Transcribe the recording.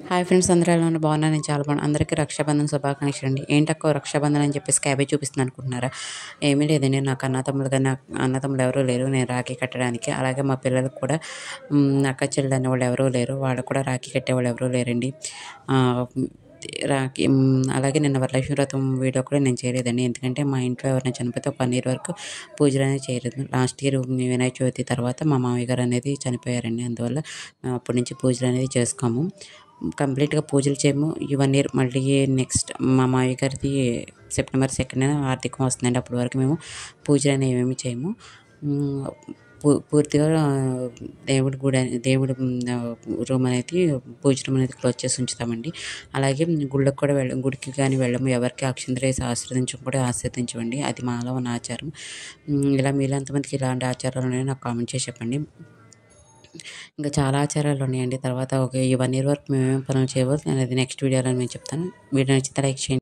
Hi friends, అందరూ ఎలా ఉన్నారు? బాగున్నాను. నేను చాలా బాగున్నాను. అందరికీ రక్షాబంధన్ శుభాకాంక్షలు అండి. ఏంటక్కో రక్షాబంధన్ అని చెప్పేసి క్యాబేజ్ చూపిస్తుంది అనుకుంటున్నారా? ఏమీ లేదండి, నాకు అన్నతమ్ములు ఎవరూ లేరు నేను రాఖీ కట్టడానికి. అలాగే మా పిల్లలకు కూడా అక్క చెల్లెలు అనేవాళ్ళు ఎవరూ లేరు, వాళ్ళకు కూడా రాఖీ కట్టేవాళ్ళు ఎవరూ లేరండి. రాఖీ అలాగే నిన్న వరలక్ష్మి వ్రతం వీడియో కూడా నేను చేయలేదండి, ఎందుకంటే మా ఇంట్లో ఎవరైనా చనిపోతే ఒక 1 ఇయర్ వరకు పూజలు అనేది చేయలేదు. లాస్ట్ ఇయర్ వినాయక చవితి తర్వాత మా మామయ్య గారు అనేది చనిపోయారండి, అందువల్ల మేము అప్పటి నుంచి పూజలు అనేది చేసుకోము. కంప్లీట్గా పూజలు చేయము. ఈ 1 ఇయర్ మళ్ళీ నెక్స్ట్ మా మామయ్య గారిది సెప్టెంబర్ 2న ఆర్థికం వస్తుందండి, అప్పటి వరకు మేము పూజలు అనేవి ఏమేమి చేయము. పూర్తిగా దేవుడి గుడి దేవుడి రూమ్ అనేది పూజ రూమ్ అనేది క్లోజ్ చేసి ఉంచుతామండి. అలాగే గుళ్ళకి కూడా గుడికి కానీ వెళ్ళము. ఎవరికి అక్షింతలు వేసి ఆశీర్వదించమండి, అది మాలో ఉన్న ఆచారం. ఇలా మీలో ఎంతమందికి ఇలాంటి ఆచారాలు ఉన్నాయో నాకు కామెంట్ చేసి చెప్పండి. ఇంకా చాలా ఆచారాలు ఉన్నాయండి. తర్వాత ఈ 1 ఇయర్ వరకు మేము ఏమేమి పనులు చేయబోతున్నాం అనేది నెక్స్ట్ వీడియోలో నేను చెప్తాను. వీడియో నచ్చితే లైక్ చేయండి.